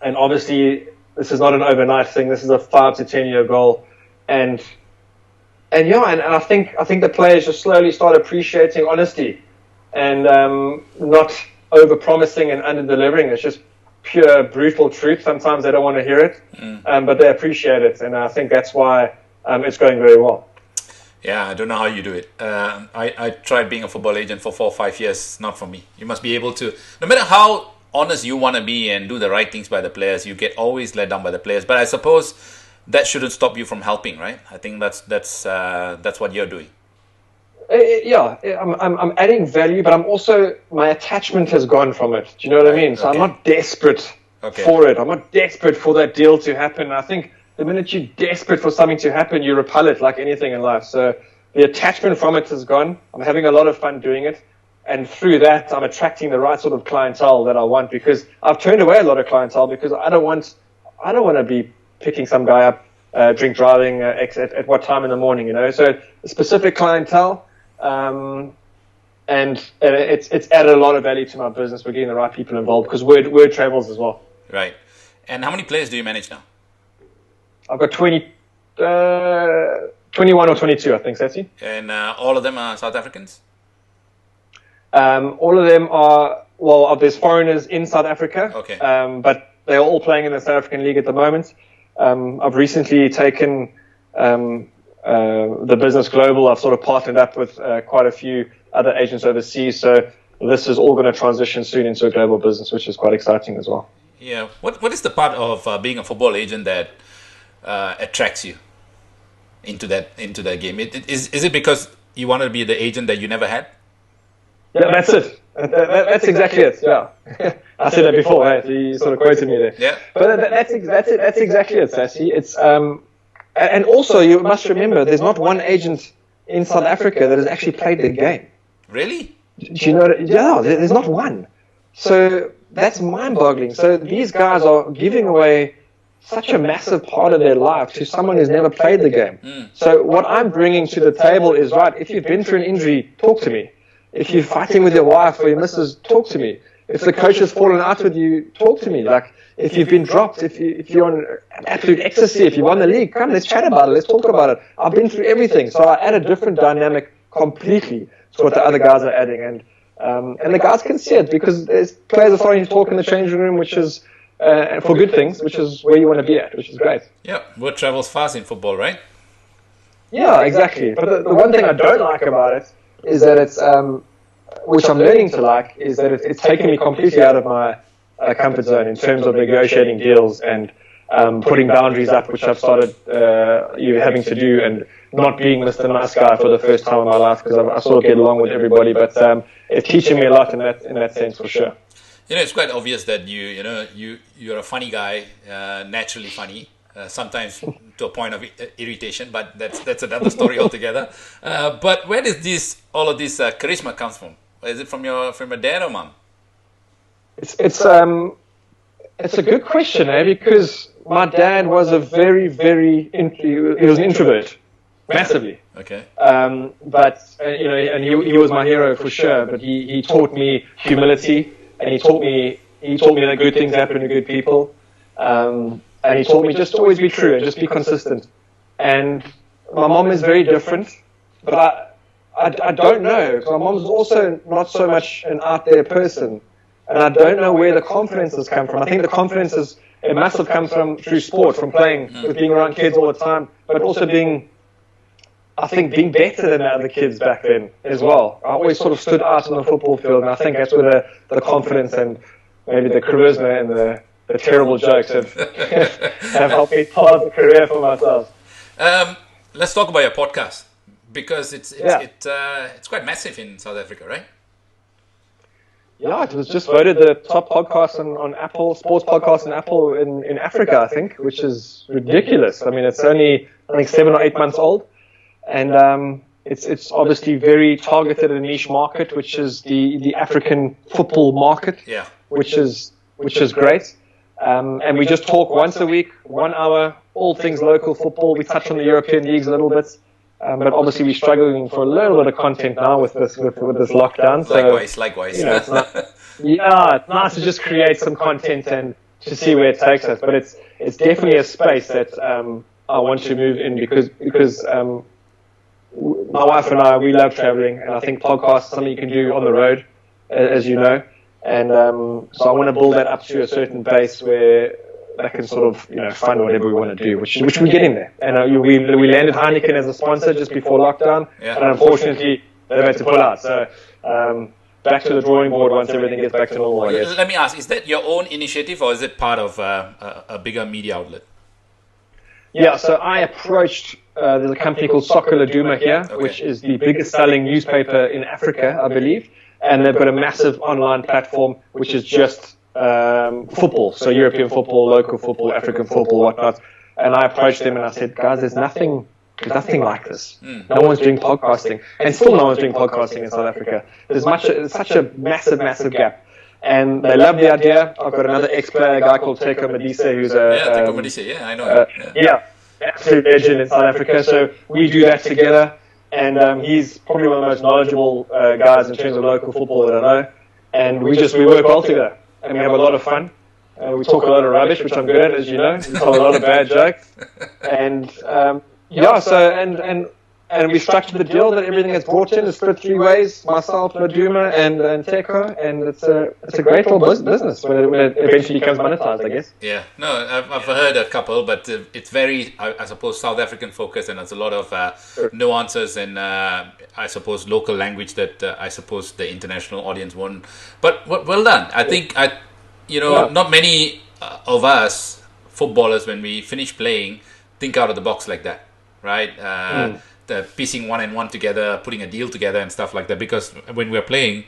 And obviously, this is not an overnight thing. This is a 5 to 10 year goal. And I think the players just slowly start appreciating honesty and not over promising and under delivering. It's just pure brutal truth. Sometimes they don't want to hear it, but they appreciate it, and I think that's why it's going very well. Yeah, I don't know how you do it. I tried being a football agent for 4 or 5 years. Not for me. You must be able to, no matter how honest you want to be and do the right things by the players, you get always let down by the players. But I suppose that shouldn't stop you from helping, right? I think that's what you're doing. Yeah, I'm adding value, but I'm also, my attachment has gone from it. Do you know what I mean? So Okay. I'm not desperate for it. I'm not desperate for that deal to happen. I think the minute you're desperate for something to happen, you repel it like anything in life. So the attachment from it has gone. I'm having a lot of fun doing it. And through that, I'm attracting the right sort of clientele that I want, because I've turned away a lot of clientele because I don't want to be picking some guy up, drink driving at what time in the morning, you know. So a specific clientele. And it's added a lot of value to my business. We're getting the right people involved because word travels as well. Right. And how many players do you manage now? I've got 21 or 22, I think, Satsy. And all of them are South Africans? All of them are, well, there's foreigners in South Africa, Okay. But they're all playing in the South African League at the moment. I've recently taken the business global. I've sort of partnered up with quite a few other agents overseas. So this is all going to transition soon into a global business, which is quite exciting as well. Yeah. What is the part of being a football agent that attracts you into that game? Is it because you want to be the agent that you never had? Yeah, that's it. That's exactly it. Yeah, I said that before. Right? You sort of quoted me there. Yeah. But that's it. That's exactly it, Sassy. It's and also you must remember, there's not one agent in South Africa that has actually played the game. Really? Do you know? Yeah, there's not one. So that's mind-boggling. So these guys are giving away such a massive part of their life to someone who's never played the game. So what I'm bringing to the table is, right, if you've been through an injury, talk to me. If you're fighting with your wife or your missus, talk to me. If the coach has fallen out with you, talk to me. Like, if you've been dropped, if you're on absolute ecstasy, if you won the league, come, let's chat about it, let's talk about it. I've been through everything. So I add a different dynamic completely to what the other guys are adding. And the guys can see it because there's players are starting to talk in the changing room, which is for good things, which is where you want to be at, which is great. Yeah, word travels fast in football, right? Yeah, exactly. But the one thing I don't like about it is that it's, which I'm learning to like, is that it's taken me completely out of my comfort zone in terms of negotiating deals and putting boundaries up, which I've started having to do, and not being Mr. Nice Guy for the first time in my life, because I sort of get along with everybody. But it's teaching me a lot in that sense, for sure. You know, it's quite obvious that you're a funny guy, naturally funny. Sometimes to a point of irritation, but that's another story altogether. But where does all of this charisma comes from? Is it from your dad or mom? It's a good question, because my dad was a he was an introvert, massively. Okay. But and he was my hero for sure. But he taught me humility, and he taught me that good things happen to good people. And he taught me just to always be true and just be consistent. And my mom is very different, but I don't know, because my mom's also not so much an out there person. And I don't know where the confidence has come from. I think the confidence it must have come through sport, from playing, with being around kids all the time, but also being better than the other kids back then as well. I always sort of stood out on the football field, and I think that's where the confidence and maybe the charisma and the terrible jokes have helped me pave a career for myself. Let's talk about your podcast, because it's quite massive in South Africa, right? Yeah, it was just voted the top podcast on Apple, sports podcast on Apple in Africa, I think, which is ridiculous. I mean, it's only, I think, 7 or 8 months old. And It's obviously very targeted at a niche market, which is the African football market, Yeah. which is great. And we just talk once a week, 1 hour, all things local football. We touch on the European leagues a little bit, but obviously we're struggling for a little bit of content now with this lockdown. So, Likewise. you know, it's nice to just create some content and to see where it takes us. But it's definitely a space that I want to move in because my wife and I, we love traveling, and I think podcasts is something you can do on the road, as you know. And so I want to build that up to a certain base where they can sort of, fund whatever we want to do, which we're getting there. And we landed Heineken as a sponsor just before lockdown, and unfortunately they've had to pull out. So back to the drawing board once everything gets back to normal, I guess. Let me ask, is that your own initiative or is it part of a bigger media outlet? Yeah, so I approached, there's a company called Soccer Laduma here, which is the biggest selling newspaper in Africa, I believe. And they've got a massive online platform, which is just football. So European football, local football, African football, whatnot. And I approached them and I said, guys, there's nothing like this. No one's doing podcasting. And still no one's doing podcasting in South Africa. There's such a massive gap. And they love the idea. I've got another ex-player, a guy called Teko Modise, who's Teko Modise, I know him. Absolute legend in South Africa. So we do that together. And he's probably one of the most knowledgeable guys in terms of local football that I know. And we work well together. And we have a lot of fun. We talk a lot of rubbish, which I'm good at, as you know. We tell a lot of bad jokes. And and we structured the deal that everything that's brought in is split 3 ways: myself, Laduma, and Teko, and it's a great little business when it eventually becomes monetized, I guess. Yeah, no, I've heard a couple, but it's very, I suppose, South African focused, and there's a lot of nuances and I suppose local language that I suppose the international audience won't. But well done. I think not many of us footballers, when we finish playing, think out of the box like that, right? The piecing 1 and 1 together, putting a deal together and stuff like that, because when we're playing,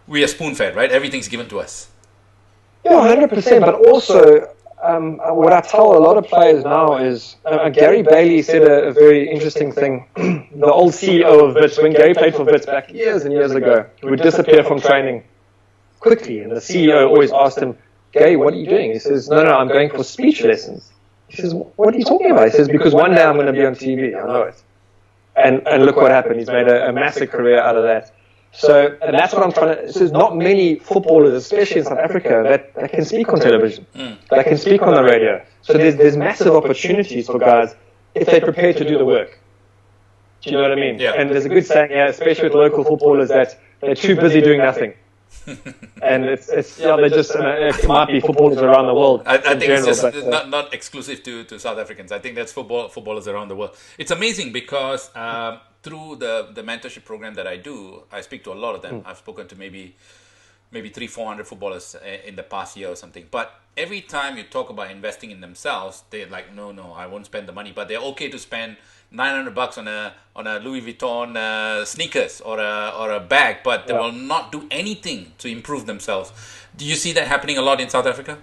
we are spoon-fed, right? Everything's given to us. Yeah, 100%. But also, what I tell a lot of players now is, Gary Bailey said a very interesting thing. The old CEO of Wits, when Gary played for Wits back years and years ago, he would disappear from training quickly, and the CEO always asked him, Gary, what are you doing? He says, no, I'm going for speech lessons. He says, what are you talking about? He says, because one day I'm going to be on TV. I know it. And look what happened. He's made a massive career out of that. So, and that's what I'm trying to... There's not many footballers, especially in South Africa, that can speak on television, that can speak on the radio. So there's massive opportunities for guys if they're prepared to do the work. Do you know what I mean? Yeah. And there's a good saying, especially with local footballers, that they're too busy doing nothing. And it's they just it might be footballers around the world. I think general, it's just not exclusive to South Africans. I think that's footballers around the world. It's amazing because through the mentorship program that I do, I speak to a lot of them. I've spoken to maybe 300-400 footballers in the past year or something. But every time you talk about investing in themselves, they're like, no, I won't spend the money. But they're okay to spend $900 on a Louis Vuitton sneakers or a bag, but they will not do anything to improve themselves. Do you see that happening a lot in South Africa?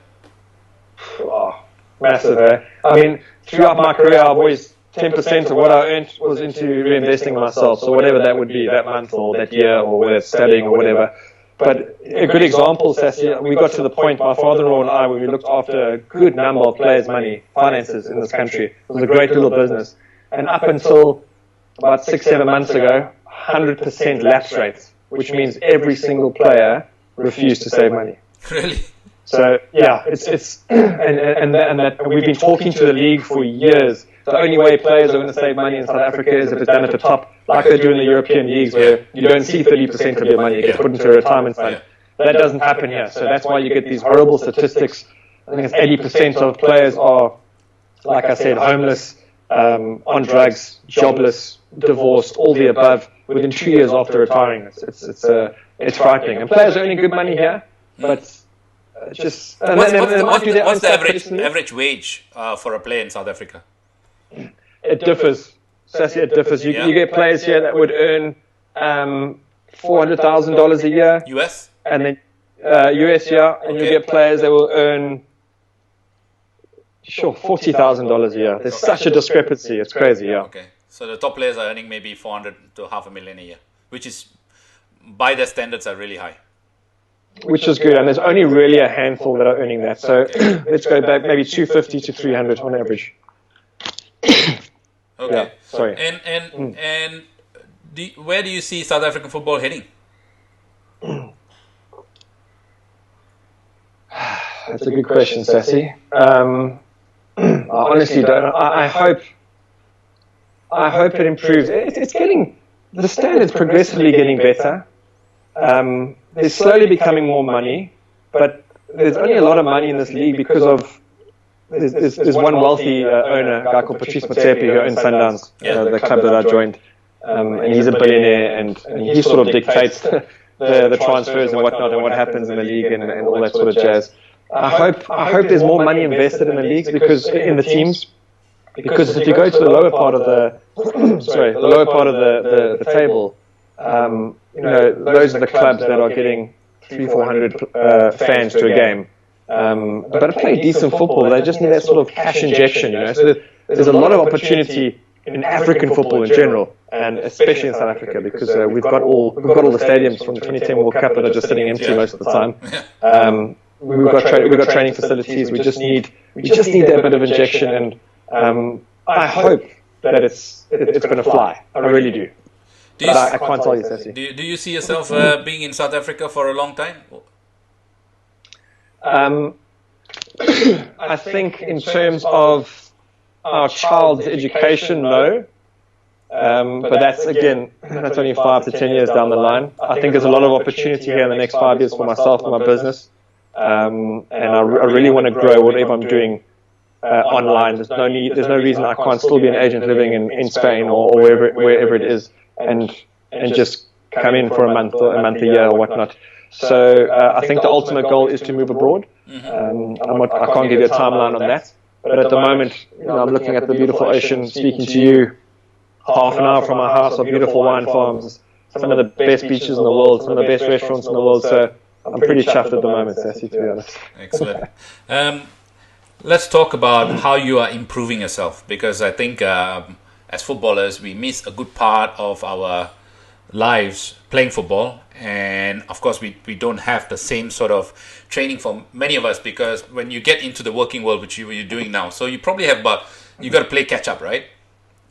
Oh, massive. I mean, throughout my career, I've always 10% of what I earned was into reinvesting in myself. So whatever that would be, that month or that year, or whether it's studying or whatever. But a good example, Sassy, we got to the point, my father-in-law and I, where we looked after a good number of players' money, finances in this country. It was a great little business. And up until about 6-7 months ago, 100% lapse rates, which means every single player refused to save money. Really? So yeah, it's and we've been talking to the league for years. The only way players are going to save money in South Africa is if it's done at the top, like they do in the European leagues, where you don't see 30% of your money gets put into a retirement fund. That doesn't happen here. So that's why you get these horrible statistics. I think it's 80% of players are, like I said, homeless, on drugs, jobless, divorced, all the above, within 2 years after retiring. It's frightening. And players are earning good money here, but just... What's the average wage for a player in South Africa? It differs. Sassy, it differs. You get players here that would earn $400,000 a year. US? And then US, and you get players that will earn... $40,000 a year. There's such a discrepancy. It's crazy, Okay. So the top players are earning maybe 400 to half a million a year, which is, by their standards, are really high. Which is good, and there's only really a handful that are earning that. So let's go back maybe 250 to 300 on average. Okay. Yeah, sorry. And where do you see South African football heading? That's a good question, Sassy. I honestly don't. I hope it improves. It's getting, the standard's progressively getting better. There's slowly becoming more money, but there's only a lot of money in this league because of there's one wealthy owner, a guy called Patrice Motsepe, who owns Sundowns, the club that I joined, and he's a billionaire, and he sort of dictates the transfers and whatnot and what happens in the league and all that sort of jazz. I hope there's more money invested in the leagues, because in the teams, because if you go to the lower part of the the table, those are the clubs that are getting 300-400 fans to a game, but play decent football. They just need that sort of cash injection, So there's a lot of opportunity in African football in general, and especially in South Africa, because we've got all the stadiums from the 2010 World Cup that are just sitting empty most of the time. We've got training facilities. We just need that bit of injection, and I hope that it's going to fly. I really do. But I can't tell you, Sassy. Do you see yourself being in South Africa for a long time? I think in terms of our child's education, no. But that's only 5 to 10 years down the line. I think there's a lot of opportunity here in the next 5 years for myself and my business. And I really want to grow whatever I'm doing online. There's no reason I can't still be an agent living in Spain or wherever it is, and just come in for a month a year or whatnot. So I think the ultimate goal is to move abroad. I can't give you a timeline on that, but at the moment, I'm looking at the beautiful ocean, speaking to you. Half an hour from my house are beautiful wine farms, some of the best beaches in the world, some of the best restaurants in the world. So I'm pretty chuffed at the moment, Sassy, to be honest. Excellent. Let's talk about how you are improving yourself, because I think as footballers, we miss a good part of our lives playing football. And of course, we don't have the same sort of training for many of us, because when you get into the working world, which you're doing now, so you probably have you got to play catch up, right?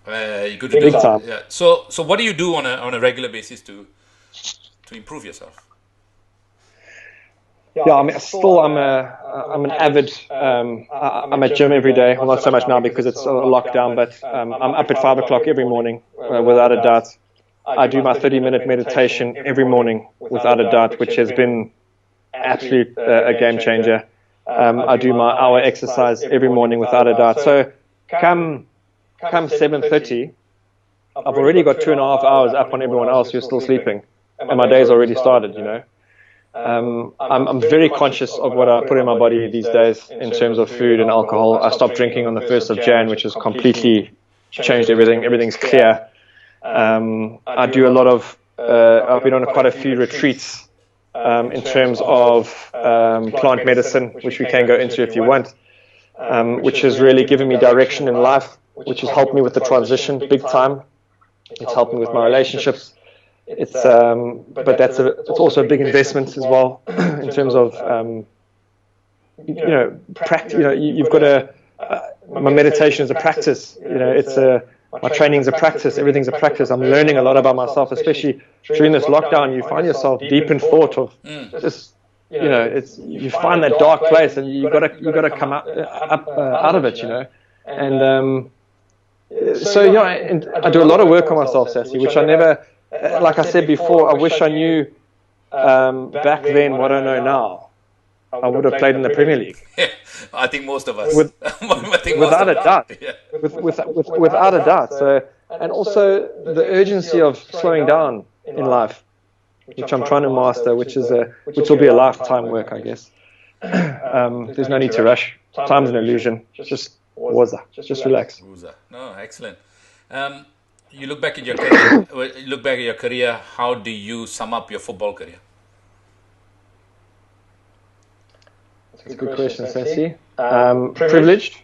You got to Big time. Yeah. So what do you do on a regular basis to improve yourself? Yeah, I'm an avid. I'm at gym every day. Well, not so much now because it's a lockdown, but I'm up at 5 o'clock every morning, without a doubt. I do my 30-minute meditation every morning, without a doubt, which has been absolute a game changer. I do my hour exercise every morning, without a doubt. So come 7:30, I've already got 2.5 hours up on everyone else who's still sleeping, and my day's already started. I'm very conscious of what I put in my body these days in terms of food and alcohol. I stopped drinking on the 1st of Jan, which has completely changed everything. Everything's clear. I do a lot of, I've been on quite a few retreats in terms of plant medicine, which we can go into if you want, which has really given me direction in life, which has helped me with the transition big time. It's helped me with my relationships. But it's also a big investment as well in terms of, you've got my meditation is a practice. My training's a practice. Everything's a practice. I'm learning a lot about myself, especially during this lockdown. You find yourself deep in thought of just, you find that dark place, and you got to come out of it, And I do a lot of work on myself, Sassy, which I never. Like I said before, I wish I knew back then what I know now. I would have played in the Premier League. Yeah, I think most of us. Without a doubt. Yeah. Without a doubt. So, and also the urgency of slowing down in life, which I'm trying to master, which will be a lifetime work, I guess. There's no need to rush. Time's an illusion. Just relax. No, excellent. You look back at your career. How do you sum up your football career? That's a good question, Sassy. Privileged.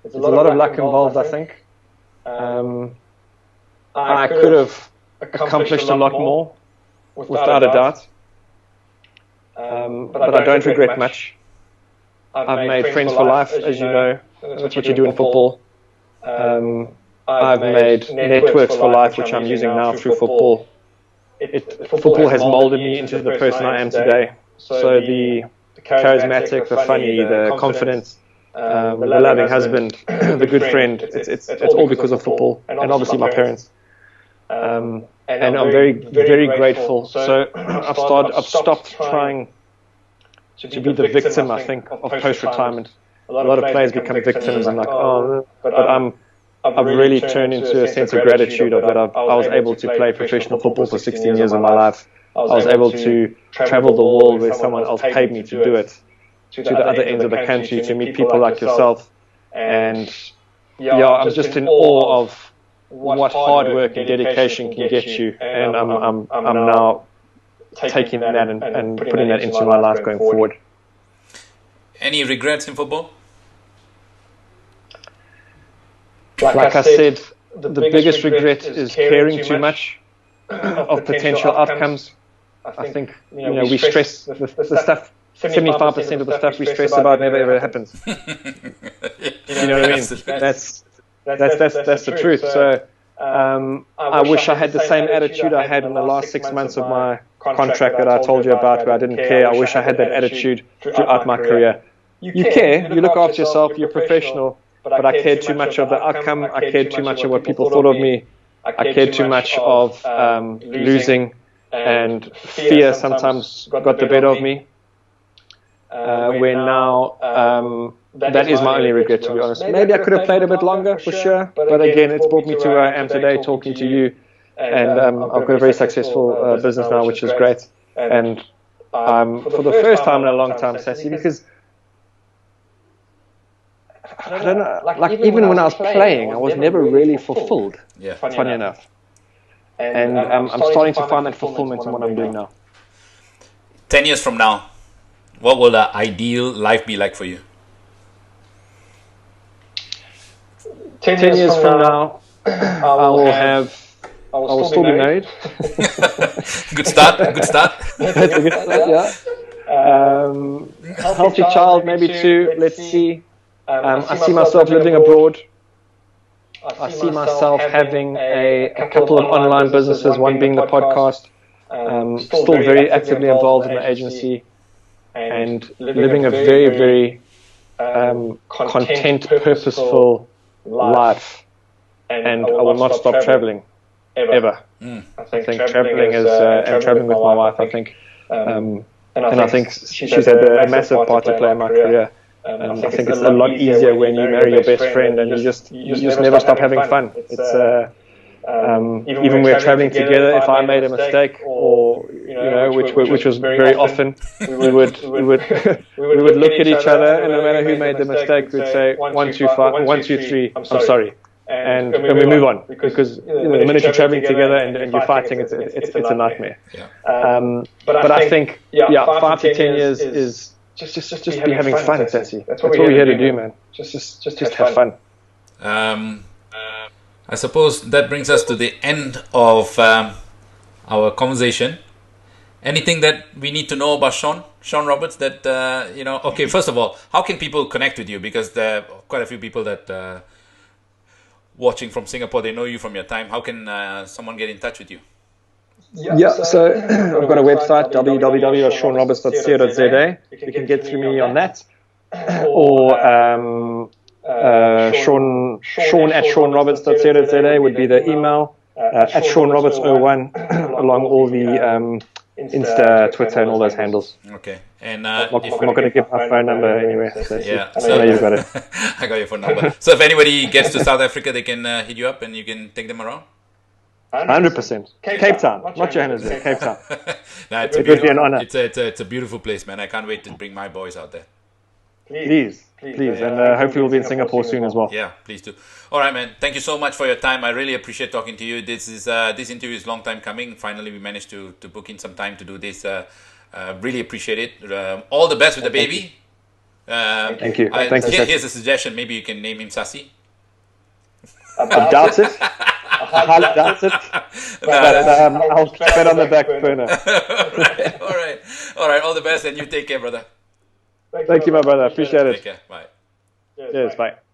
There's a lot of luck involved, I think. I could have accomplished a lot more, without a doubt. But I don't regret much. I've made friends for life, as you know. That's what you do in football. I've made networks for life, which I'm using now through football. Football has molded me into the person I am today. So the charismatic, the funny, the confident, the loving husband, the good friend, it's all because of football, and obviously my parents. And I'm very, very grateful. So I've stopped trying to be the victim, I think, of post-retirement. A lot of players become victims and like, oh, but I've really turned into a sense of gratitude of that. I was able to play professional football for 16 years of my life. I was able to travel the world where someone else paid me to do it, to the other ends of the country, to meet people like yourself. And yeah, I'm just in awe of what hard work and dedication can get you. And I'm now taking that and putting that into my life going forward. Any regrets in football? Like I said, the biggest regret is caring too much of potential outcomes. I think we stress the stuff. 75% of the stuff we stress about never ever happens. You know what I mean? That's the truth. So I wish I had the same attitude I had in the last 6 months of my contract that I told you about, where I didn't care. I wish I had that attitude throughout my career. You care, you look after yourself, you're professional, but I cared too much of the outcome. I cared too much of what people thought of me. I cared too much of losing, and fear sometimes got the better of me. Where now, that is my only regret, to be honest. Maybe I could have played a bit longer, for sure. But again, it's brought me to where I am today, talking to you. And I've got a very successful business now, which is great. And for the first time in a long time, Sassy, because I don't know, like even when I was playing, I was never really fulfilled, funny enough. And I'm starting to find that fulfillment in what I'm doing now. 10 years from now, what will the ideal life be like for you? 10 years from now, I will still be married. Good start. That's a good start, yeah. Healthy child, maybe 2. Let's see. I see myself living abroad. I see myself having a couple of online businesses, one being the podcast. Still very actively involved in the agency, and living a very, very content, purposeful life. And I will not stop traveling, ever. I think traveling is, and traveling with my wife, I think. And I think she's had a massive part to play in my career. I think it's a lot easier when you marry your best friend and you just never stop having fun. It's even when we're traveling together, if I made a mistake, or which was very often, we would look at each other, and no matter who made the mistake, we'd say 1, 2, 3, I'm sorry, and we move on, because the minute you're traveling together and you're fighting, it's a nightmare. But I think 5 to 10 years is just be having fun, Sassy. That's what we're here to do, man. Just have fun. I suppose that brings us to the end of our conversation. Anything that we need to know about Sean Roberts that, okay, first of all, how can people connect with you? Because there are quite a few people that watching from Singapore, they know you from your time. How can someone get in touch with you? So I've got a website, www.seanroberts.co.za. You can get through me on that. Or Sean at seanroberts.co.za would be the email. At seanroberts01 along all the Insta, Twitter, and all those handles. Okay. And I'm not going to give my phone number anyway. So I know you've got it. I got your phone number. So if anybody gets to South Africa, they can hit you up and you can take them around? 100%. Cape Town, not Johannesburg, Cape Town. It would be an honor. It's a beautiful place, man. I can't wait to bring my boys out there. Please. And hopefully we'll be in Singapore soon as well. Yeah, please do. All right, man. Thank you so much for your time. I really appreciate talking to you. This interview is a long time coming. Finally, we managed to book in some time to do this. Really appreciate it. All the best with the baby. Thank you. Thanks. Here's a suggestion. Maybe you can name him Sassy. I doubt it. I highly doubt it. No, But I'll keep that on the back burner. All right. All the best, and you take care, brother. Thank you, my brother. Appreciate Take it. care. Bye. Cheers. Bye.